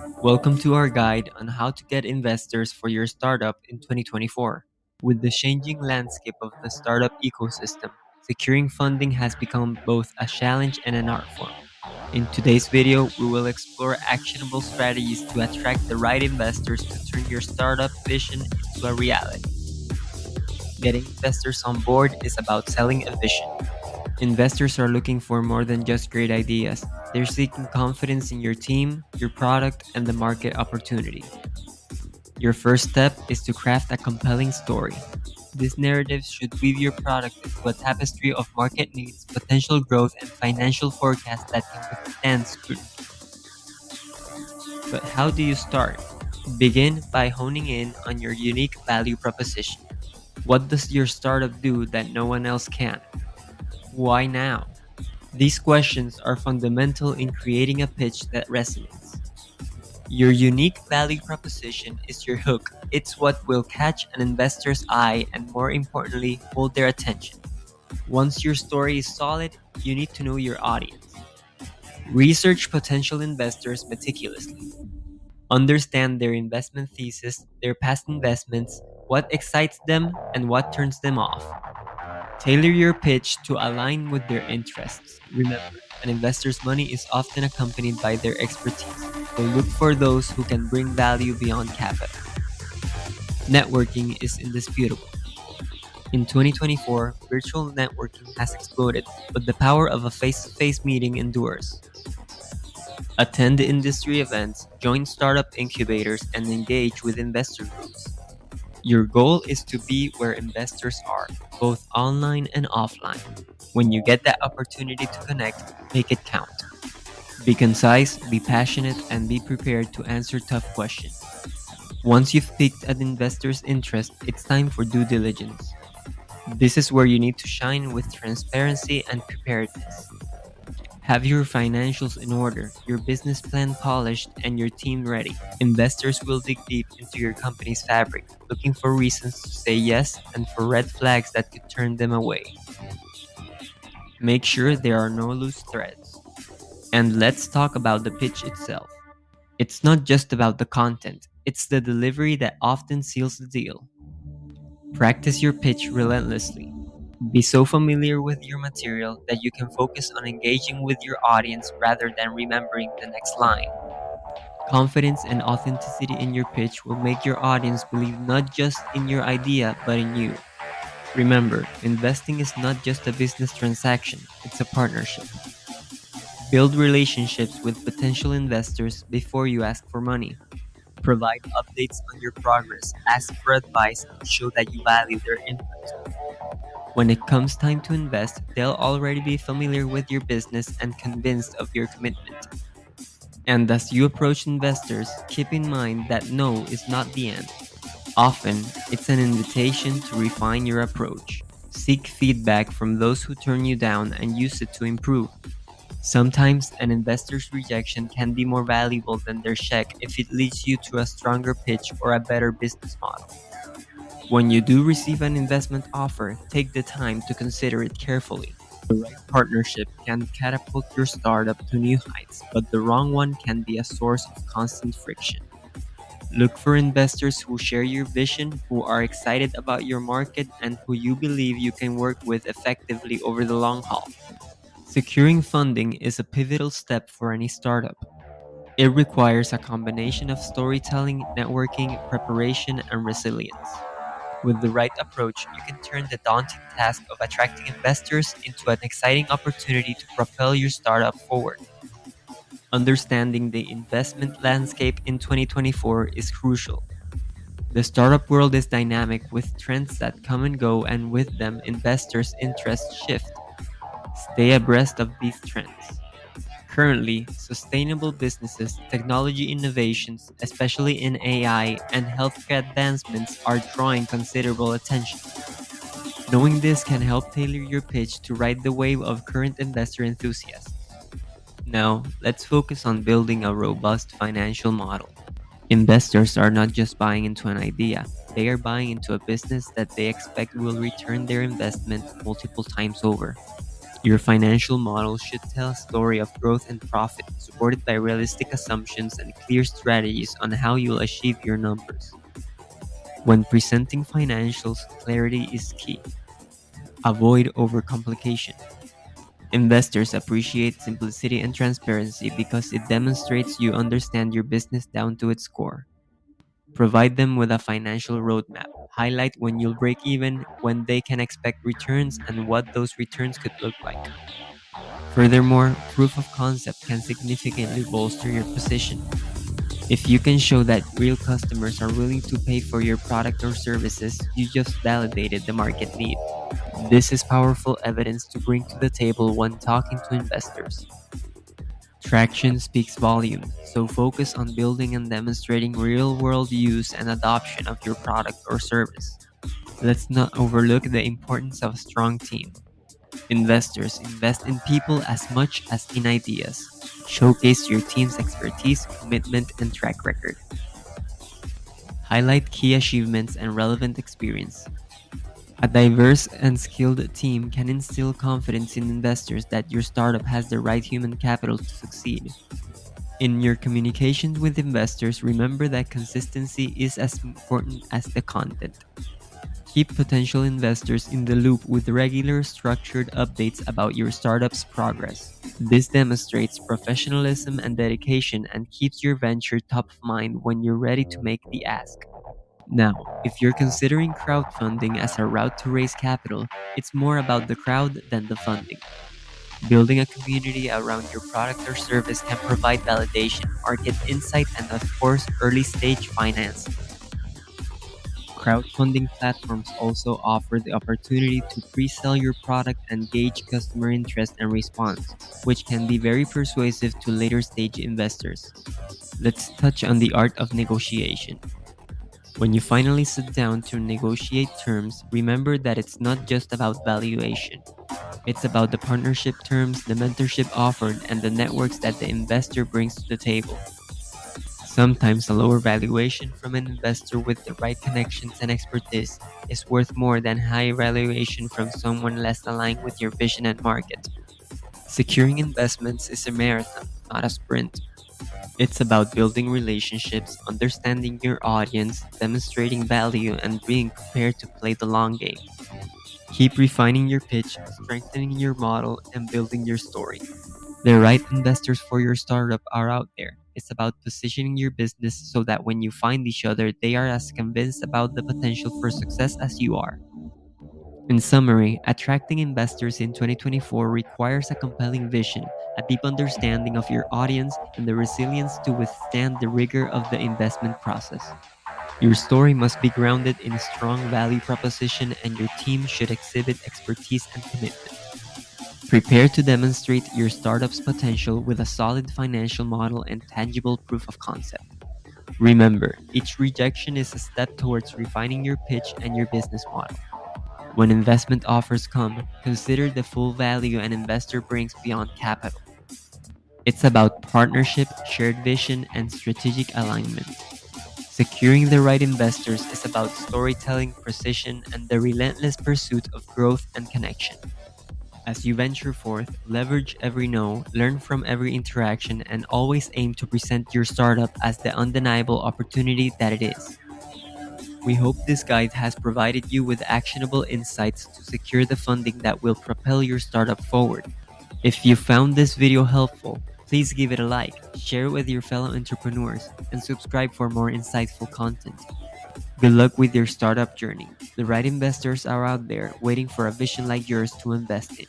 Welcome to our guide on how to get investors for your startup in 2024. With the changing landscape of the startup ecosystem, securing funding has become both a challenge and an art form. In today's video, we will explore actionable strategies to attract the right investors to turn your startup vision into a reality. Getting investors on board is about selling a vision. Investors are looking for more than just great ideas. They're seeking confidence in your team, your product, and the market opportunity. Your first step is to craft a compelling story. This narrative should weave your product into a tapestry of market needs, potential growth, and financial forecasts that can withstand scrutiny. But how do you start? Begin by honing in on your unique value proposition. What does your startup do that no one else can? Why now? These questions are fundamental in creating a pitch that resonates. Your unique value proposition is your hook. It's what will catch an investor's eye and, more importantly, hold their attention. Once your story is solid, you need to know your audience. Research potential investors meticulously. Understand their investment thesis, their past investments, what excites them, and what turns them off. Tailor your pitch to align with their interests. Remember, an investor's money is often accompanied by their expertise, so look for those who can bring value beyond capital. Networking is indisputable. In 2024, virtual networking has exploded, but the power of a face-to-face meeting endures. Attend industry events, join startup incubators, and engage with investor groups. Your goal is to be where investors are, both online and offline. When you get that opportunity to connect, make it count. Be concise, be passionate, and be prepared to answer tough questions. Once you've piqued an investor's interest, it's time for due diligence. This is where you need to shine with transparency and preparedness. Have your financials in order, your business plan polished, and your team ready. Investors will dig deep into your company's fabric, looking for reasons to say yes and for red flags that could turn them away. Make sure there are no loose threads. And let's talk about the pitch itself. It's not just about the content, it's the delivery that often seals the deal. Practice your pitch relentlessly. Be so familiar with your material that you can focus on engaging with your audience rather than remembering the next line. Confidence and authenticity in your pitch will make your audience believe not just in your idea, but in you. Remember, investing is not just a business transaction, it's a partnership. Build relationships with potential investors before you ask for money. Provide updates on your progress, ask for advice, and show that you value their input. When it comes time to invest, they'll already be familiar with your business and convinced of your commitment. And as you approach investors, keep in mind that no is not the end. Often, it's an invitation to refine your approach. Seek feedback from those who turn you down and use it to improve. Sometimes an investor's rejection can be more valuable than their check if it leads you to a stronger pitch or a better business model. When you do receive an investment offer, take the time to consider it carefully. The right partnership can catapult your startup to new heights, but the wrong one can be a source of constant friction. Look for investors who share your vision, who are excited about your market, and who you believe you can work with effectively over the long haul. Securing funding is a pivotal step for any startup. It requires a combination of storytelling, networking, preparation, and resilience. With the right approach, you can turn the daunting task of attracting investors into an exciting opportunity to propel your startup forward. Understanding the investment landscape in 2024 is crucial. The startup world is dynamic with trends that come and go, and with them, investors' interests shift. Stay abreast of these trends. Currently, sustainable businesses, technology innovations, especially in AI, and healthcare advancements are drawing considerable attention. Knowing this can help tailor your pitch to ride the wave of current investor enthusiasm. Now, let's focus on building a robust financial model. Investors are not just buying into an idea, they are buying into a business that they expect will return their investment multiple times over. Your financial model should tell a story of growth and profit, supported by realistic assumptions and clear strategies on how you'll achieve your numbers. When presenting financials, clarity is key. Avoid overcomplication. Investors appreciate simplicity and transparency because it demonstrates you understand your business down to its core. Provide them with a financial roadmap. Highlight when you'll break even, when they can expect returns, and what those returns could look like. Furthermore, proof of concept can significantly bolster your position. If you can show that real customers are willing to pay for your product or services, you just validated the market need. This is powerful evidence to bring to the table when talking to investors. Traction speaks volumes, so focus on building and demonstrating real world use and adoption of your product or service. Let's not overlook the importance of a strong team. Investors invest in people as much as in ideas. Showcase your team's expertise, commitment, and track record. Highlight key achievements and relevant experience. A diverse and skilled team can instill confidence in investors that your startup has the right human capital to succeed. In your communications with investors, remember that consistency is as important as the content. Keep potential investors in the loop with regular, structured updates about your startup's progress. This demonstrates professionalism and dedication and keeps your venture top of mind when you're ready to make the ask. Now, if you're considering crowdfunding as a route to raise capital, it's more about the crowd than the funding. Building a community around your product or service can provide validation, market insight, and of course, early stage financing. Crowdfunding platforms also offer the opportunity to pre-sell your product and gauge customer interest and response, which can be very persuasive to later stage investors. Let's touch on the art of negotiation. When you finally sit down to negotiate terms, remember that it's not just about valuation. It's about the partnership terms, the mentorship offered, and the networks that the investor brings to the table. Sometimes a lower valuation from an investor with the right connections and expertise is worth more than high valuation from someone less aligned with your vision and market. Securing investments is a marathon, not a sprint. It's about building relationships, understanding your audience, demonstrating value, and being prepared to play the long game. Keep refining your pitch, strengthening your model, and building your story. The right investors for your startup are out there. It's about positioning your business so that when you find each other, they are as convinced about the potential for success as you are. In summary, attracting investors in 2024 requires a compelling vision, a deep understanding of your audience, and the resilience to withstand the rigor of the investment process. Your story must be grounded in a strong value proposition, and your team should exhibit expertise and commitment. Prepare to demonstrate your startup's potential with a solid financial model and tangible proof of concept. Remember, each rejection is a step towards refining your pitch and your business model. When investment offers come, consider the full value an investor brings beyond capital. It's about partnership, shared vision, and strategic alignment. Securing the right investors is about storytelling, precision, and the relentless pursuit of growth and connection. As you venture forth, leverage every no, learn from every interaction, and always aim to present your startup as the undeniable opportunity that it is. We hope this guide has provided you with actionable insights to secure the funding that will propel your startup forward. If you found this video helpful, please give it a like, share it with your fellow entrepreneurs, and subscribe for more insightful content. Good luck with your startup journey. The right investors are out there waiting for a vision like yours to invest in.